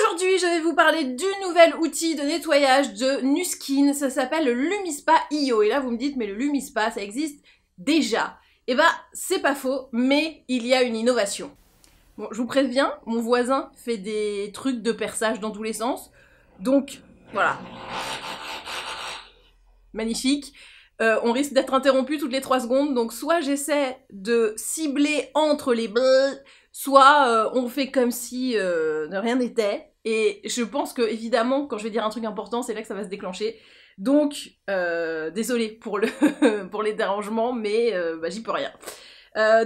Aujourd'hui, je vais vous parler du nouvel outil de nettoyage de Nuskin. Ça s'appelle le Lumispa IO. Et là, vous me dites, mais le Lumispa, ça existe déjà. Eh ben, c'est pas faux, mais il y a une innovation. Bon, je vous préviens, mon voisin fait des trucs de perçage dans tous les sens. Donc, voilà. Magnifique. On risque d'être interrompu toutes les 3 secondes. Donc, soit j'essaie de cibler entre les bleu, soit on fait comme si de rien n'était. Et je pense que, évidemment, quand je vais dire un truc important, c'est là que ça va se déclencher. Donc, désolé pour, pour les dérangements, mais j'y peux rien.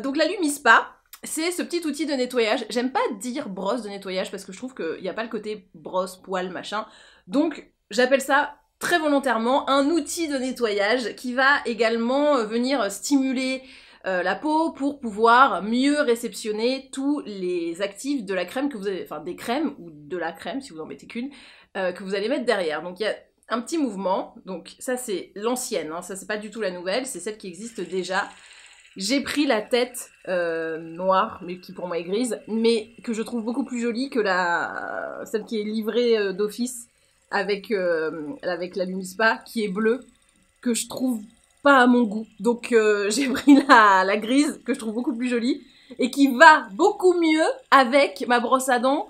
Donc la Lumispa, c'est ce petit outil de nettoyage. J'aime pas dire brosse de nettoyage parce que je trouve qu'il n'y a pas le côté brosse, poil, machin. Donc, j'appelle ça très volontairement un outil de nettoyage qui va également venir stimuler la peau pour pouvoir mieux réceptionner tous les actifs de la crème que vous avez, enfin des crèmes ou de la crème si vous en mettez qu'une, que vous allez mettre derrière. Donc il y a un petit mouvement, donc ça c'est l'ancienne, hein, ça c'est pas du tout la nouvelle, c'est celle qui existe déjà. J'ai pris la tête noire, mais qui pour moi est grise, mais que je trouve beaucoup plus jolie que celle qui est livrée d'office avec la Lumispa, qui est bleue, que je trouve pas à mon goût. Donc j'ai pris la grise, que je trouve beaucoup plus jolie, et qui va beaucoup mieux avec ma brosse à dents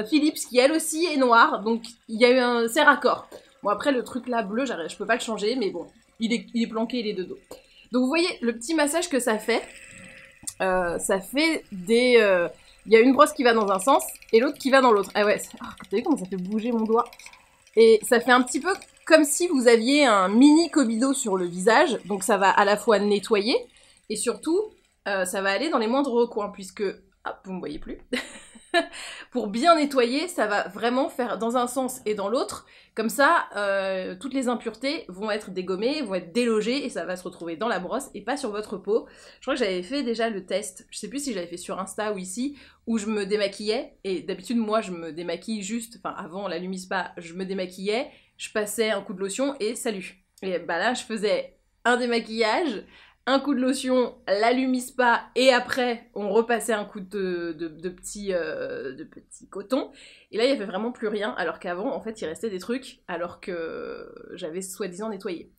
Philips, qui elle aussi est noire, donc il y a eu c'est raccord. Bon après le truc là bleu, je peux pas le changer, mais bon, il est planqué, il est de dos. Donc vous voyez le petit massage que ça fait des... Il y a une brosse qui va dans un sens, et l'autre qui va dans l'autre. Ah ouais, vous savez comment ça fait bouger mon doigt? Et ça fait un petit peu comme si vous aviez un mini Kobido sur le visage, donc ça va à la fois nettoyer, et surtout, ça va aller dans les moindres recoins, puisque, hop, vous ne me voyez plus, pour bien nettoyer, ça va vraiment faire dans un sens et dans l'autre, comme ça, toutes les impuretés vont être dégommées, vont être délogées, et ça va se retrouver dans la brosse, et pas sur votre peau. Je crois que j'avais fait déjà le test, je sais plus si j'avais fait sur Insta ou ici, où je me démaquillais, et d'habitude, moi, je me démaquille juste, enfin, avant la Lumispa, je me démaquillais, je passais un coup de lotion, et salut. Et bah là, je faisais un démaquillage, un coup de lotion, la Lumispa, et après, on repassait un coup de petit coton. Et là, il n'y avait vraiment plus rien, alors qu'avant, en fait, il restait des trucs, alors que j'avais soi-disant nettoyé.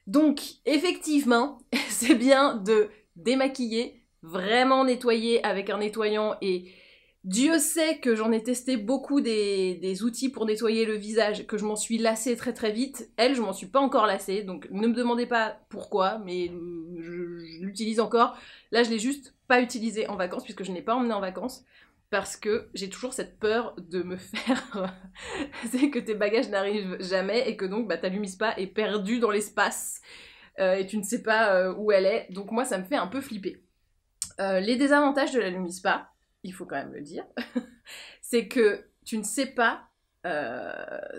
Donc, effectivement, c'est bien de démaquiller, vraiment nettoyer avec un nettoyant, et Dieu sait que j'en ai testé beaucoup des outils pour nettoyer le visage, que je m'en suis lassée très très vite. Elle, je m'en suis pas encore lassée, donc ne me demandez pas pourquoi, mais je l'utilise encore. Là, je l'ai juste pas utilisé en vacances, puisque je n'ai pas emmené en vacances, parce que j'ai toujours cette peur de me faire... c'est que tes bagages n'arrivent jamais, et que donc ta Lumispa est perdue dans l'espace, et tu ne sais pas où elle est, donc moi ça me fait un peu flipper. Les désavantages de la Lumispa, il faut quand même le dire, c'est que tu ne sais pas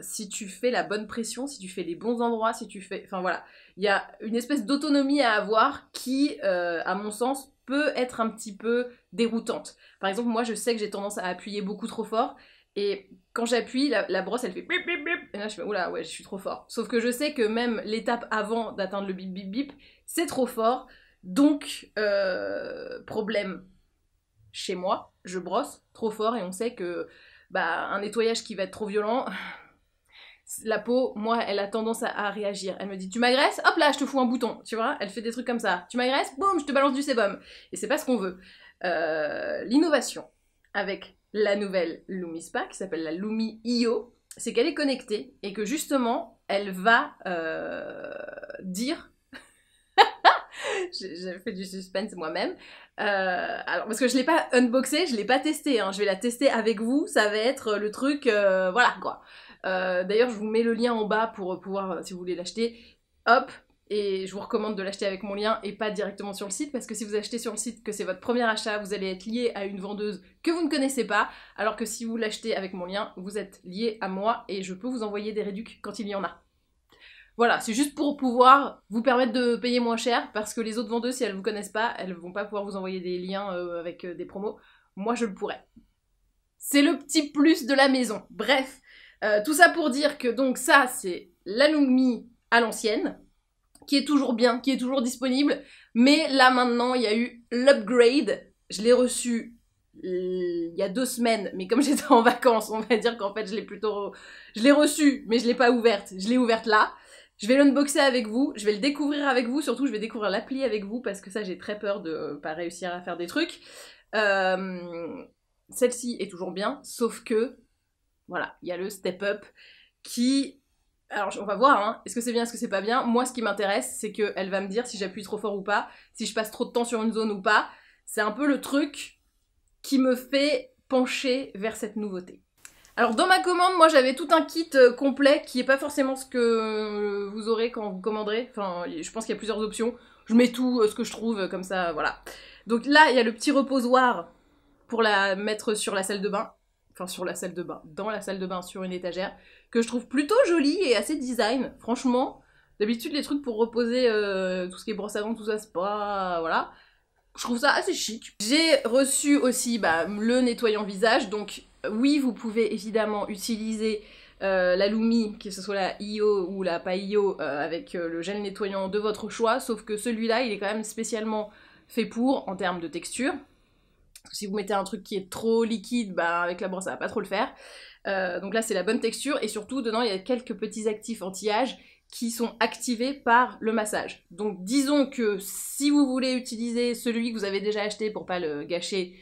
si tu fais la bonne pression, si tu fais les bons endroits, si tu fais... Enfin voilà, il y a une espèce d'autonomie à avoir qui, à mon sens, peut être un petit peu déroutante. Par exemple, moi je sais que j'ai tendance à appuyer beaucoup trop fort, et quand j'appuie, la brosse elle fait bip bip bip, et là je fais oula ouais je suis trop fort. Sauf que je sais que même l'étape avant d'atteindre le bip bip bip, c'est trop fort, donc problème. Chez moi, je brosse trop fort et on sait que un nettoyage qui va être trop violent, la peau, moi, elle a tendance à réagir. Elle me dit, tu m'agresses? Hop là, je te fous un bouton, tu vois? Elle fait des trucs comme ça. Tu m'agresses? Boum, je te balance du sébum. Et c'est pas ce qu'on veut. L'innovation avec la nouvelle Lumispa, qui s'appelle la Lumi IO, c'est qu'elle est connectée et que justement, elle va dire... J'ai fait du suspense moi-même. Alors, parce que je l'ai pas unboxé, je l'ai pas testé, hein. Je vais la tester avec vous, ça va être le truc, voilà quoi. D'ailleurs, je vous mets le lien en bas pour pouvoir, si vous voulez l'acheter, hop, et je vous recommande de l'acheter avec mon lien et pas directement sur le site, parce que si vous achetez sur le site, que c'est votre premier achat, vous allez être lié à une vendeuse que vous ne connaissez pas, alors que si vous l'achetez avec mon lien, vous êtes lié à moi et je peux vous envoyer des réducs quand il y en a. Voilà, c'est juste pour pouvoir vous permettre de payer moins cher, parce que les autres vendeuses, si elles vous connaissent pas, elles vont pas pouvoir vous envoyer des liens avec des promos. Moi, je le pourrais. C'est le petit plus de la maison. Bref, tout ça pour dire que donc ça, c'est la Lumi à l'ancienne, qui est toujours bien, qui est toujours disponible, mais là maintenant, il y a eu l'upgrade. Je l'ai reçu il y a 2 semaines, mais comme j'étais en vacances, on va dire qu'en fait je l'ai reçue, mais je l'ai pas ouverte. Je l'ai ouverte là. Je vais l'unboxer avec vous, je vais le découvrir avec vous, surtout je vais découvrir l'appli avec vous parce que ça j'ai très peur de pas réussir à faire des trucs. Celle-ci est toujours bien, sauf que, voilà, il y a le Step Up qui... Alors on va voir, hein, est-ce que c'est bien, est-ce que c'est pas bien. Moi ce qui m'intéresse c'est qu'elle va me dire si j'appuie trop fort ou pas, si je passe trop de temps sur une zone ou pas. C'est un peu le truc qui me fait pencher vers cette nouveauté. Alors dans ma commande, moi j'avais tout un kit complet qui est pas forcément ce que vous aurez quand vous commanderez. Enfin, je pense qu'il y a plusieurs options. Je mets tout ce que je trouve comme ça, voilà. Donc là, il y a le petit reposoir pour la mettre sur la salle de bain. Enfin, sur la salle de bain. Dans la salle de bain, sur une étagère. Que je trouve plutôt joli et assez design. Franchement, d'habitude, les trucs pour reposer tout ce qui est brosse à dents, tout ça, c'est pas... Voilà. Je trouve ça assez chic. J'ai reçu aussi le nettoyant visage. Donc oui, vous pouvez évidemment utiliser la Lumi, que ce soit la IO ou la pas IO, avec le gel nettoyant de votre choix. Sauf que celui-là, il est quand même spécialement fait pour, en termes de texture. Parce que si vous mettez un truc qui est trop liquide, avec la brosse ça va pas trop le faire. Donc là c'est la bonne texture et surtout dedans il y a quelques petits actifs anti-âge qui sont activés par le massage. Donc disons que si vous voulez utiliser celui que vous avez déjà acheté pour pas le gâcher,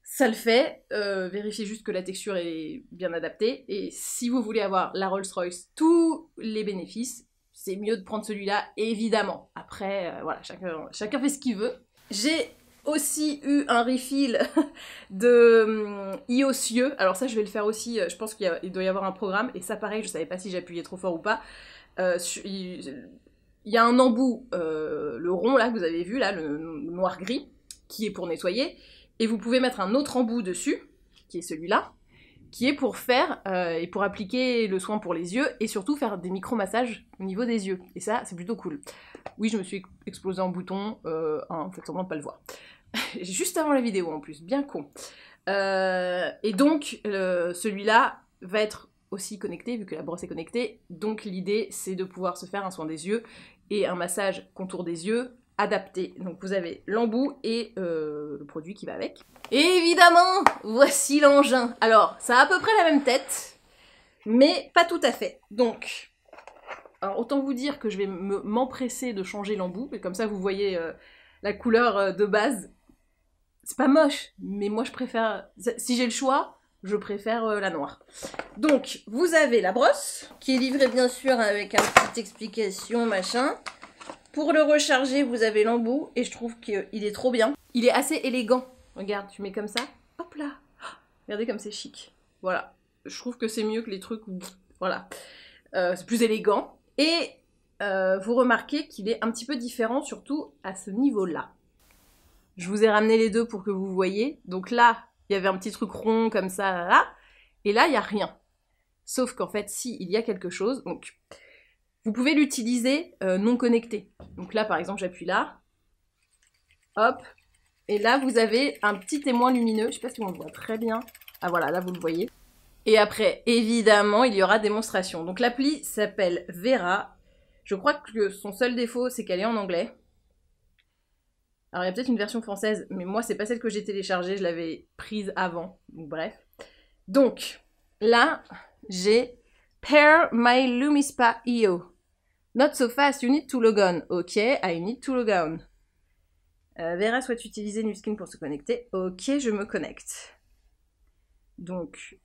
ça le fait. Vérifiez juste que la texture est bien adaptée. Et si vous voulez avoir la Rolls-Royce, tous les bénéfices, c'est mieux de prendre celui-là, évidemment. Après, voilà, chacun fait ce qu'il veut. J'ai aussi eu un refill de iOS Yeux. Alors ça, je vais le faire aussi. Je pense qu'il doit y avoir un programme. Et ça, pareil, je savais pas si j'appuyais trop fort ou pas. Il y a un embout, le rond là que vous avez vu, là, le noir-gris, qui est pour nettoyer. Et vous pouvez mettre un autre embout dessus, qui est celui-là, qui est pour faire et pour appliquer le soin pour les yeux et surtout faire des micro-massages au niveau des yeux. Et ça, c'est plutôt cool. Oui, je me suis explosé en bouton, faites semblant de pas le voir. Juste avant la vidéo en plus, bien con. Et donc, celui-là va être aussi connecté, vu que la brosse est connectée. Donc l'idée, c'est de pouvoir se faire un soin des yeux et un massage contour des yeux adapté. Donc vous avez l'embout et le produit qui va avec. Et évidemment, voici l'engin. Alors, ça a à peu près la même tête, mais pas tout à fait. Donc, alors autant vous dire que je vais m'empresser de changer l'embout, et comme ça vous voyez la couleur de base. C'est pas moche, mais moi je préfère... Si j'ai le choix, je préfère la noire. Donc, vous avez la brosse, qui est livrée bien sûr avec une petite explication, machin. Pour le recharger, vous avez l'embout, et je trouve qu'il est trop bien. Il est assez élégant. Regarde, tu mets comme ça, hop là. Regardez comme c'est chic. Voilà. Je trouve que c'est mieux que les trucs où... Voilà. C'est plus élégant. Et vous remarquez qu'il est un petit peu différent, surtout à ce niveau-là. Je vous ai ramené les deux pour que vous voyez. Donc là, il y avait un petit truc rond comme ça, là. Et là, il n'y a rien. Sauf qu'en fait, si, il y a quelque chose. Donc, vous pouvez l'utiliser non connecté. Donc là, par exemple, j'appuie là. Hop. Et là, vous avez un petit témoin lumineux. Je ne sais pas si on le voit très bien. Ah voilà, là, vous le voyez. Et après, évidemment, il y aura démonstration. Donc l'appli s'appelle Vera. Je crois que son seul défaut, c'est qu'elle est en anglais. Alors il y a peut-être une version française, mais moi, c'est pas celle que j'ai téléchargée. Je l'avais prise avant. Donc bref. Donc, là, j'ai Pair My Lumispa EO. Not so fast, you need to log on. Ok, I need to log on. Vera souhaite utiliser Nuskin pour se connecter. Ok, je me connecte. Donc,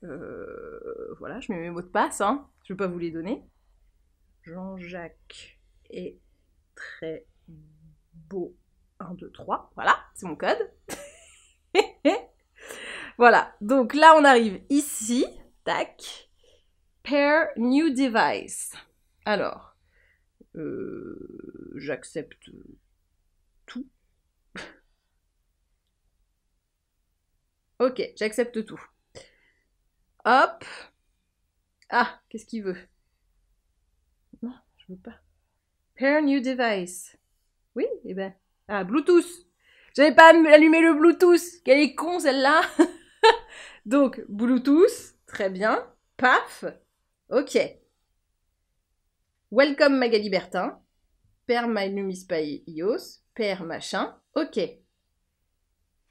voilà, je mets mes mots de passe, hein. Je ne vais pas vous les donner. Jean-Jacques est très beau. 1, 2, 3. Voilà, c'est mon code. Voilà, donc là, on arrive ici. Tac. Pair new device. Alors, j'accepte tout. Ok, j'accepte tout. Hop. Ah, qu'est-ce qu'il veut? Non, je veux pas. Pair new device. Oui, et ben. Ah, Bluetooth. J'avais pas allumé le Bluetooth. Quelle est con celle-là. Donc, Bluetooth. Très bien. Paf. Ok. Welcome Magali Bertin. Pair my Lumispa iOS. Pair machin. Ok.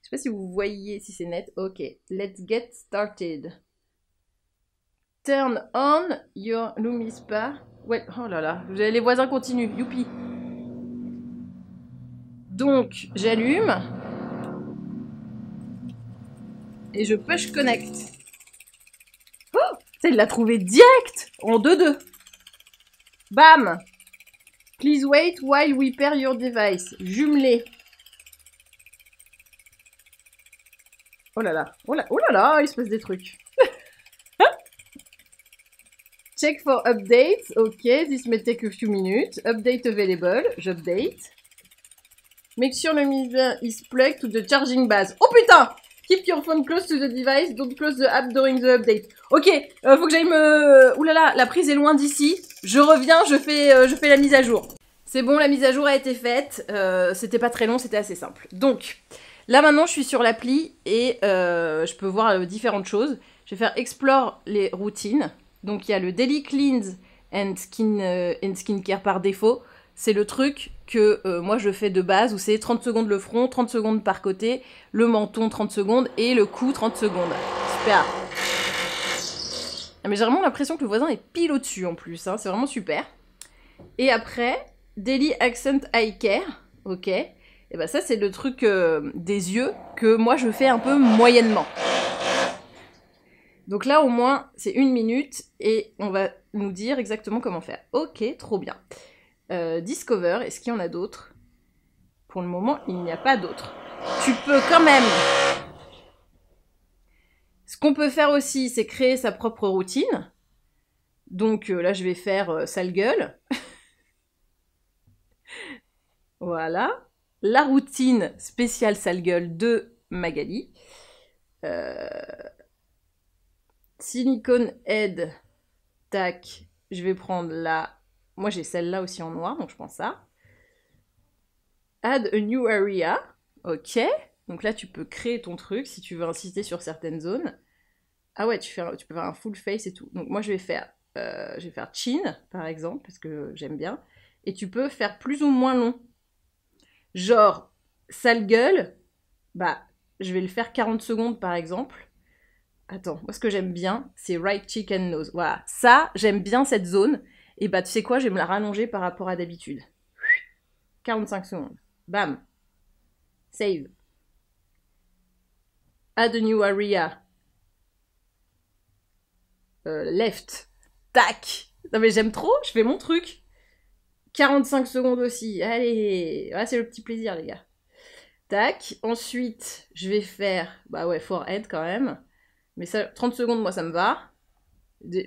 sais pas si vous voyez, si c'est net. Ok, let's get started. Turn on your Lumi Spa. Ouais, oh là là, les voisins continuent, youpi. Donc, j'allume. Et je push connect. Oh, ça, il l'a trouvé direct en 2-2. Bam. Please wait while we pair your device. Jumelé. Oh là là, oh là là, il se passe des trucs. Check for updates. Ok, this may take a few minutes. Update available. J'update. Make sure the meter is plugged to the charging base. Oh putain! Keep your phone close to the device. Don't close the app during the update. Ok, faut que j'aille me... Ouh là là, la prise est loin d'ici. Je reviens, je fais la mise à jour. C'est bon, la mise à jour a été faite. C'était pas très long, c'était assez simple. Donc, là maintenant, je suis sur l'appli et je peux voir différentes choses. Je vais faire Explore les routines. Donc il y a le Daily Cleanse and Skincare par défaut. C'est le truc que moi je fais de base où c'est 30 secondes le front, 30 secondes par côté, le menton 30 secondes et le cou 30 secondes. Super. Ah, mais j'ai vraiment l'impression que le voisin est pile au-dessus en plus, hein. C'est vraiment super. Et après, Daily Accent Eye Care, ok. Et ben ça c'est le truc des yeux que moi je fais un peu moyennement. Donc là, au moins, c'est 1 minute et on va nous dire exactement comment faire. Ok, trop bien. Discover, est-ce qu'il y en a d'autres? Pour le moment, il n'y a pas d'autres. Tu peux quand même... Ce qu'on peut faire aussi, c'est créer sa propre routine. Donc là, je vais faire sale gueule. Voilà. La routine spéciale sale gueule de Magali. Silicone Head, tac, je vais prendre la... Moi j'ai celle-là aussi en noir, donc je prends ça. Add a new area, ok. Donc là tu peux créer ton truc si tu veux insister sur certaines zones. Ah ouais, tu peux faire un full face et tout. Donc moi je vais faire chin, par exemple, parce que j'aime bien. Et tu peux faire plus ou moins long. Genre, sale gueule, bah je vais le faire 40 secondes par exemple. Attends, moi ce que j'aime bien, c'est right cheek and nose. Voilà, ça, j'aime bien cette zone. Et bah tu sais quoi, je vais me la rallonger par rapport à d'habitude. 45 secondes. Bam. Save. Add a new area. Left. Tac. Non mais j'aime trop, je fais mon truc. 45 secondes aussi. Allez. Voilà, c'est le petit plaisir les gars. Tac. Ensuite, je vais faire... Bah ouais, forehead quand même. Mais ça, 30 secondes, moi, ça me va.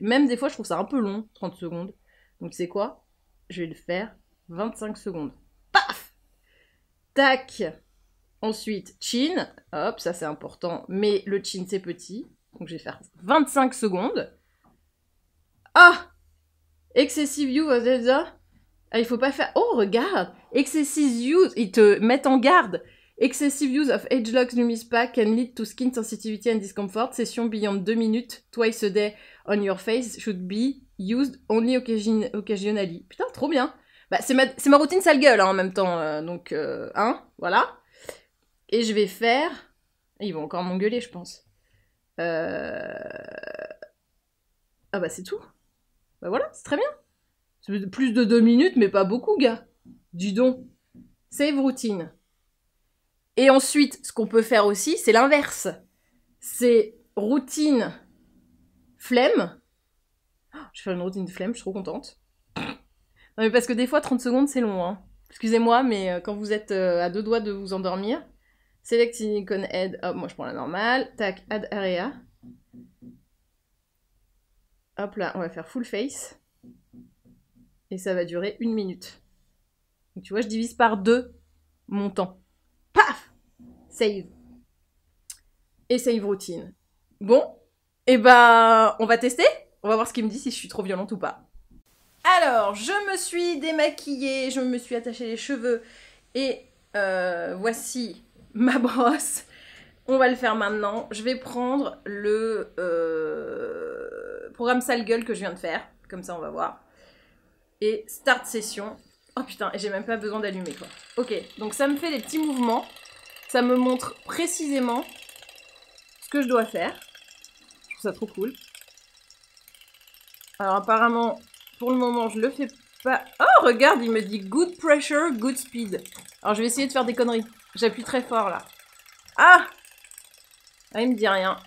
Même des fois, je trouve ça un peu long, 30 secondes. Donc, c'est quoi? Je vais le faire 25 secondes. Paf! Tac! Ensuite, chin. Hop, ça, c'est important. Mais le chin, c'est petit. Donc, je vais faire 25 secondes. Ah! Excessive use of the... Ah, il faut pas faire... Oh, regarde! Excessive use... Ils te mettent en garde. Excessive use of ageLOC Lumi Spa can lead to skin sensitivity and discomfort. Session beyond 2 minutes, twice a day on your face should be used only occasionally. Putain, trop bien. Bah, c'est ma routine sale gueule, hein, en même temps. Donc, voilà. Et je vais faire... Ils vont encore m'engueuler, je pense. Ah bah, c'est tout. Bah voilà, c'est très bien. C'est plus de 2 minutes, mais pas beaucoup, gars. Dis donc. Save routine. Et ensuite, ce qu'on peut faire aussi, c'est l'inverse. C'est routine flemme. Je fais une routine flemme, je suis trop contente. Non mais parce que des fois, 30 secondes, c'est long. Hein. Excusez-moi, mais quand vous êtes à 2 doigts de vous endormir, select silicone head. Hop, moi je prends la normale. Tac, add area. Hop là, on va faire full face. Et ça va durer 1 minute. Donc tu vois, je divise par 2 mon temps. Paf! Save. Et save routine. Bon, et bah, on va tester. On va voir ce qu'il me dit si je suis trop violente ou pas. Alors, je me suis démaquillée, je me suis attaché les cheveux et voici ma brosse. On va le faire maintenant. Je vais prendre le programme sale gueule que je viens de faire. Comme ça, on va voir. Et start session. Oh putain, et j'ai même pas besoin d'allumer quoi. Ok, donc ça me fait des petits mouvements. Ça me montre précisément ce que je dois faire. Je trouve ça trop cool. Alors apparemment, pour le moment, je le fais pas... Oh, regarde, il me dit good pressure, good speed. Alors je vais essayer de faire des conneries. J'appuie très fort là. Ah! Ah, il me dit rien.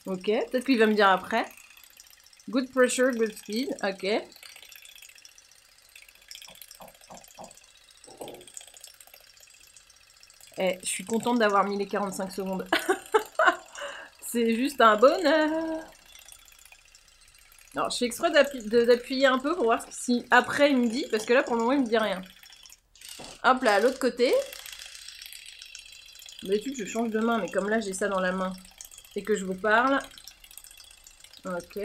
Ok, peut-être qu'il va me dire après. Good pressure, good speed. Ok. Eh, je suis contente d'avoir mis les 45 secondes. C'est juste un bonheur. Alors, je fais exprès d'appuyer un peu pour voir si après il me dit, parce que là pour le moment il me dit rien. Hop là, à l'autre côté. D'habitude je change de main, mais comme là j'ai ça dans la main et que je vous parle. Ok.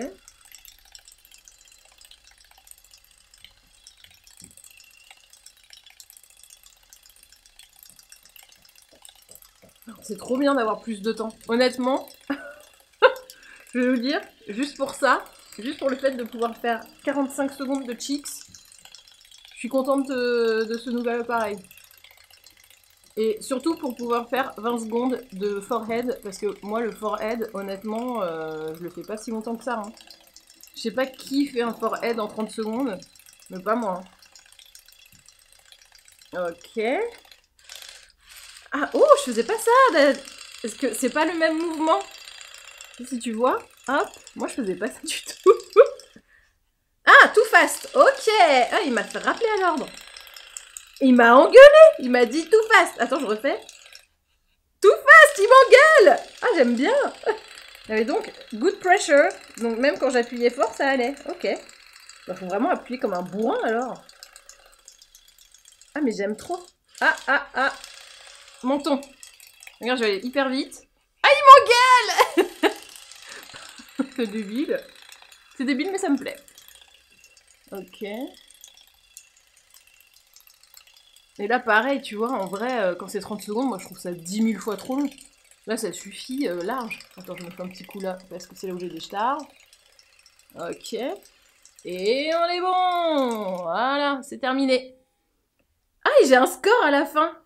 C'est trop bien d'avoir plus de temps. Honnêtement, je vais vous dire, juste pour ça, juste pour le fait de pouvoir faire 45 secondes de cheeks, je suis contente de ce nouvel appareil. Et surtout pour pouvoir faire 20 secondes de forehead, parce que moi le forehead, honnêtement, je le fais pas si longtemps que ça. Hein. Je sais pas qui fait un forehead en 30 secondes, mais pas moi. Hein. Ok. Ah, oh, je faisais pas ça. Est-ce que c'est pas le même mouvement? Si tu vois. Hop, moi je faisais pas ça du tout. Ah, too fast. Ok. Ah, il m'a fait rappeler à l'ordre. Il m'a engueulé. Il m'a dit too fast. Attends, je refais. Too fast, il m'engueule. Ah, j'aime bien. Il y avait donc good pressure. Donc même quand j'appuyais fort, ça allait. Ok. Bah, faut vraiment appuyer comme un bourrin alors. Ah, mais j'aime trop. Ah, ah, ah. Menton. Regarde, je vais aller hyper vite. Ah, il m'engueule. C'est débile. C'est débile, mais ça me plaît. Ok. Et là, pareil, tu vois, en vrai, quand c'est 30 secondes, moi je trouve ça 10 000 fois trop long. Là, ça suffit large. Attends, je me fais un petit coup là, parce que c'est là où j'ai des stars. Ok. Et on est bon. Voilà, c'est terminé. Ah, et j'ai un score à la fin.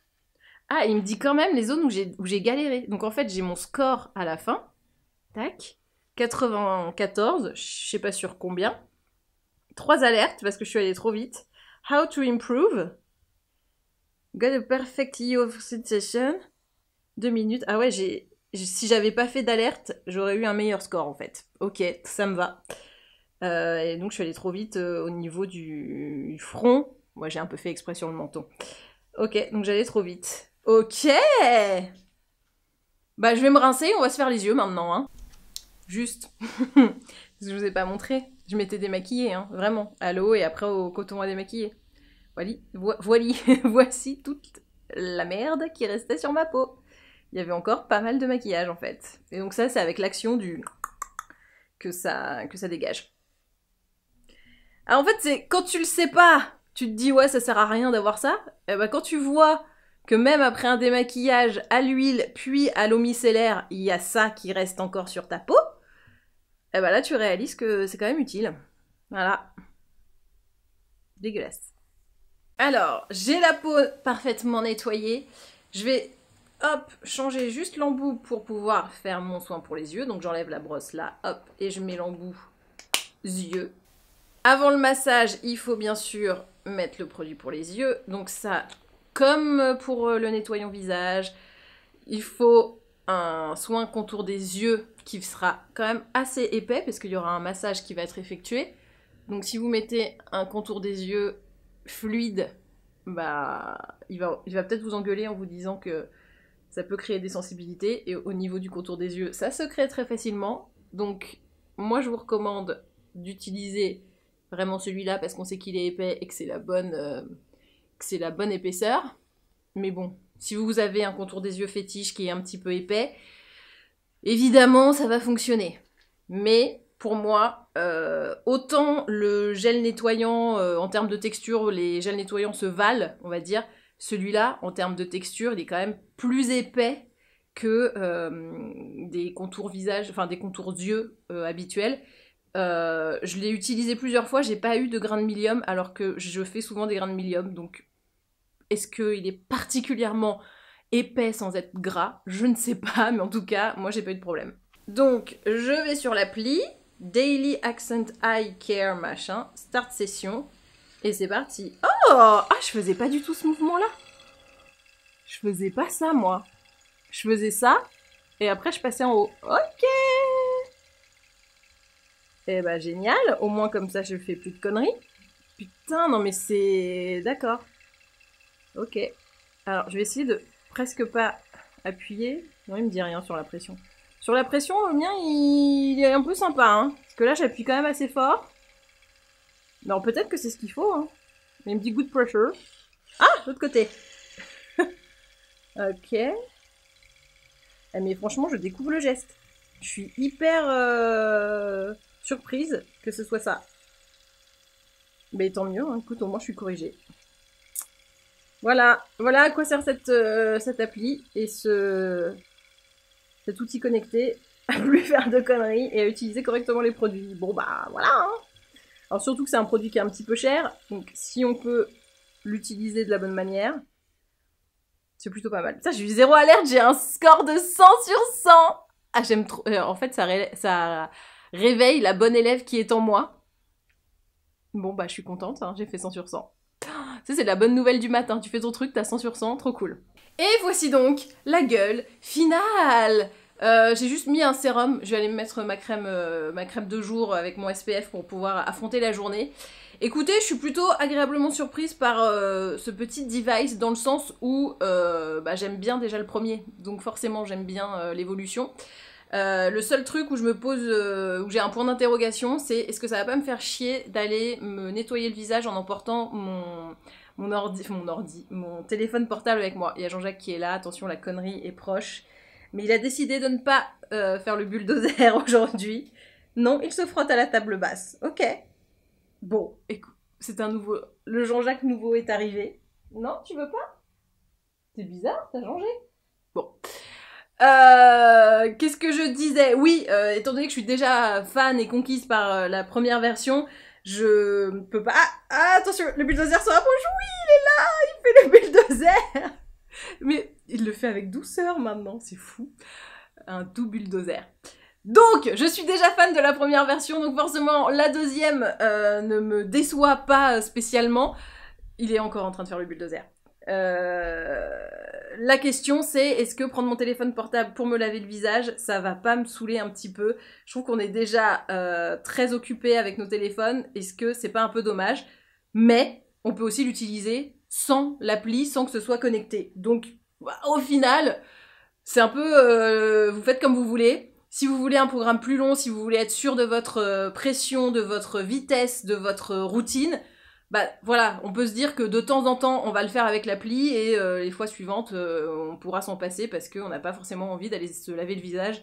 Ah, il me dit quand même les zones où j'ai galéré. Donc en fait, j'ai mon score à la fin. Tac. 94, je sais pas sur combien. 3 alertes parce que je suis allée trop vite. How to improve. Got a perfect of sensation. 2 minutes. Ah ouais, si j'avais pas fait d'alerte, j'aurais eu un meilleur score en fait. Ok, ça me va. Et donc je suis allée trop vite au niveau du front. Moi j'ai un peu fait exprès sur le menton. Ok, donc j'allais trop vite. Ok. Bah je vais me rincer, on va se faire les yeux maintenant. Hein. Juste. Parce que je vous ai pas montré. Je m'étais démaquillée, hein, vraiment. À l'eau et après au coton à démaquiller. Voici toute la merde qui restait sur ma peau. Il y avait encore pas mal de maquillage en fait. Et donc ça, c'est avec l'action du... que ça dégage. Alors en fait, c'est quand tu le sais pas, tu te dis ouais, ça sert à rien d'avoir ça. Et bah quand tu vois que même après un démaquillage à l'huile, puis à l'eau micellaire, il y a ça qui reste encore sur ta peau, et bah là tu réalises que c'est quand même utile. Voilà. Dégueulasse. Alors, j'ai la peau parfaitement nettoyée. Je vais, hop, changer juste l'embout pour pouvoir faire mon soin pour les yeux. Donc j'enlève la brosse là, hop, et je mets l'embout yeux. Avant le massage, il faut bien sûr mettre le produit pour les yeux. Donc ça, comme pour le nettoyant visage, il faut un soin contour des yeux qui sera quand même assez épais parce qu'il y aura un massage qui va être effectué. Donc si vous mettez un contour des yeux fluide, bah il va peut-être vous engueuler en vous disant que ça peut créer des sensibilités. Et au niveau du contour des yeux, ça se crée très facilement. Donc moi je vous recommande d'utiliser vraiment celui-là parce qu'on sait qu'il est épais et que c'est la bonne épaisseur. Mais bon, si vous avez un contour des yeux fétiche qui est un petit peu épais, évidemment ça va fonctionner. Mais pour moi, autant le gel nettoyant, en termes de texture, les gels nettoyants se valent, on va dire, celui-là, en termes de texture, il est quand même plus épais que des contours visage, enfin des contours yeux habituels. Je l'ai utilisé plusieurs fois, j'ai pas eu de grain de milium, alors que je fais souvent des grains de milium, donc est-ce qu'il est particulièrement épais sans être gras, je ne sais pas, mais en tout cas, moi j'ai pas eu de problème. Donc, je vais sur l'appli, Daily Accent Eye Care machin, start session, et c'est parti. Oh! Ah, je faisais pas du tout ce mouvement-là. Je faisais pas ça, moi. Je faisais ça, et après je passais en haut. Ok! Eh bah génial, au moins comme ça je fais plus de conneries. Putain, non mais c'est... D'accord. Ok. Alors, je vais essayer de presque pas appuyer. Non, il me dit rien sur la pression. Sur la pression, le mien, il est un peu sympa, hein. Parce que là, j'appuie quand même assez fort. Non, peut-être que c'est ce qu'il faut, hein. Mais il me dit good pressure. Ah, l'autre côté. Ok. Mais franchement, je découvre le geste. Je suis hyper surprise que ce soit ça. Mais tant mieux, hein. Écoute, au moins je suis corrigée. Voilà, voilà à quoi sert cette appli et cet outil connecté à plus faire de conneries et à utiliser correctement les produits. Bon bah voilà, hein. Alors surtout que c'est un produit qui est un petit peu cher, donc si on peut l'utiliser de la bonne manière, c'est plutôt pas mal. Ça, j'ai eu 0 alerte, j'ai un score de 100 sur 100. Ah, j'aime trop. En fait, ça réveille la bonne élève qui est en moi. Bon, bah, je suis contente, hein, j'ai fait 100 sur 100. Ça, c'est la bonne nouvelle du matin. Tu fais ton truc, t'as 100 sur 100, trop cool. Et voici donc la gueule finale. J'ai juste mis un sérum. Je vais aller me mettre ma crème de jour avec mon SPF pour pouvoir affronter la journée. Écoutez, je suis plutôt agréablement surprise par ce petit device dans le sens où j'aime bien déjà le premier. Donc forcément, j'aime bien l'évolution. Le seul truc où je me pose, où j'ai un point d'interrogation, c'est est-ce que ça va pas me faire chier d'aller me nettoyer le visage en emportant mon téléphone portable avec moi. Il y a Jean-Jacques qui est là, attention, la connerie est proche. Mais il a décidé de ne pas faire le bulldozer aujourd'hui. Non, il se frotte à la table basse. Ok. Bon, écoute, c'est un nouveau... Le Jean-Jacques nouveau est arrivé. Non, tu veux pas? C'est bizarre, t'as changé. Bon. Qu'est-ce que je disais? Oui, étant donné que je suis déjà fan et conquise par la première version, je ne peux pas... Ah, attention, le bulldozer se rapproche. Oui, il est là, il fait le bulldozer. Mais il le fait avec douceur maintenant, c'est fou. Un doux bulldozer. Donc, je suis déjà fan de la première version, donc forcément, la deuxième ne me déçoit pas spécialement. Il est encore en train de faire le bulldozer. La question c'est, est-ce que prendre mon téléphone portable pour me laver le visage, ça va pas me saouler un petit peu? Je trouve qu'on est déjà très occupé avec nos téléphones. Est-ce que c'est pas un peu dommage? Mais on peut aussi l'utiliser sans l'appli, sans que ce soit connecté. Donc, au final, c'est un peu... vous faites comme vous voulez. Si vous voulez un programme plus long, si vous voulez être sûr de votre pression, de votre vitesse, de votre routine, bah voilà, on peut se dire que de temps en temps, on va le faire avec l'appli et les fois suivantes, on pourra s'en passer parce qu'on n'a pas forcément envie d'aller se laver le visage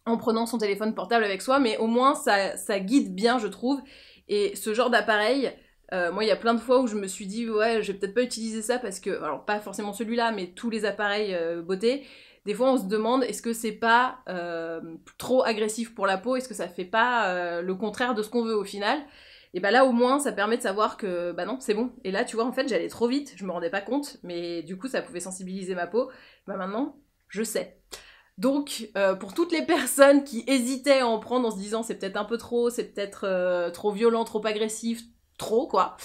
en prenant son téléphone portable avec soi, mais au moins ça guide bien, je trouve. Et ce genre d'appareil, moi il y a plein de fois où je me suis dit ouais, je vais peut-être pas utiliser ça parce que, alors pas forcément celui-là, mais tous les appareils beauté, des fois on se demande est-ce que c'est pas trop agressif pour la peau, est-ce que ça fait pas le contraire de ce qu'on veut au final. Et bah là au moins ça permet de savoir que bah non c'est bon. Et là tu vois en fait j'allais trop vite, je me rendais pas compte, mais du coup ça pouvait sensibiliser ma peau. Bah maintenant je sais. Donc pour toutes les personnes qui hésitaient à en prendre en se disant c'est peut-être un peu trop, c'est peut-être trop violent, trop agressif, trop quoi.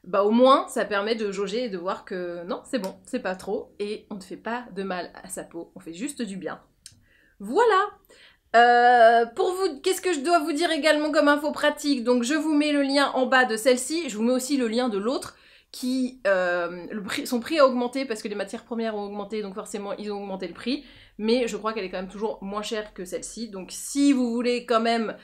Bah au moins ça permet de jauger et de voir que non c'est bon, c'est pas trop et on ne fait pas de mal à sa peau, on fait juste du bien. Voilà. Pour vous, qu'est-ce que je dois vous dire également comme info pratique? Donc je vous mets le lien en bas de celle-ci, je vous mets aussi le lien de l'autre qui, son prix a augmenté parce que les matières premières ont augmenté, donc forcément ils ont augmenté le prix, mais je crois qu'elle est quand même toujours moins chère que celle-ci, donc si vous voulez quand même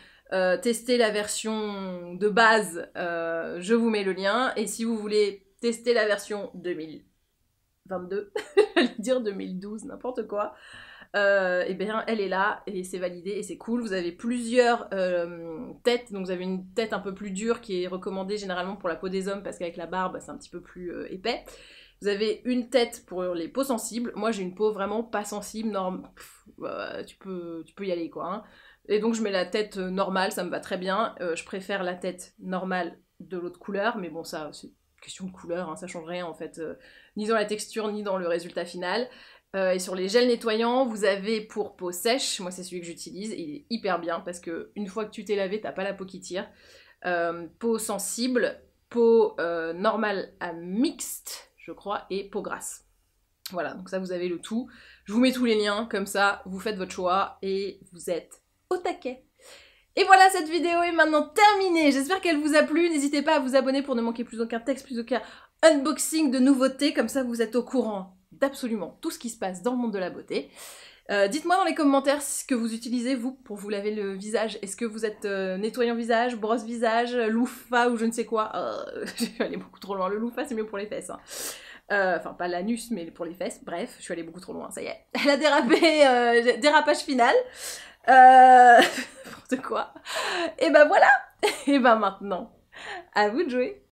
tester la version de base, je vous mets le lien, et si vous voulez tester la version 2022, j'allais dire 2012, n'importe quoi, et bien elle est là et c'est validé et c'est cool. Vous avez plusieurs têtes, donc vous avez une tête un peu plus dure qui est recommandée généralement pour la peau des hommes parce qu'avec la barbe c'est un petit peu plus épais. Vous avez une tête pour les peaux sensibles. Moi j'ai une peau vraiment pas sensible, tu peux y aller quoi. Hein. Et donc je mets la tête normale, ça me va très bien. Je préfère la tête normale de l'autre couleur, mais bon ça c'est question de couleur, hein, ça change rien en fait, ni dans la texture, ni dans le résultat final. Et sur les gels nettoyants, vous avez pour peau sèche, moi c'est celui que j'utilise, il est hyper bien parce que une fois que tu t'es lavé, t'as pas la peau qui tire. Peau sensible, peau normale à mixte, je crois, et peau grasse. Voilà, donc ça vous avez le tout. Je vous mets tous les liens, comme ça vous faites votre choix et vous êtes au taquet. Et voilà, cette vidéo est maintenant terminée. J'espère qu'elle vous a plu. N'hésitez pas à vous abonner pour ne manquer plus aucun texte, plus aucun unboxing de nouveautés. Comme ça, vous êtes au courant d'absolument tout ce qui se passe dans le monde de la beauté. Dites-moi dans les commentaires ce que vous utilisez, vous, pour vous laver le visage. Est-ce que vous êtes nettoyant visage, brosse visage, loofah ou je ne sais quoi. Je suis allée beaucoup trop loin. Le loofah, c'est mieux pour les fesses. Hein. Enfin, pas l'anus, mais pour les fesses. Bref, je suis allée beaucoup trop loin, ça y est. Elle a dérapé, dérapage final. N'importe quoi. Et ben voilà. Et ben maintenant, à vous de jouer.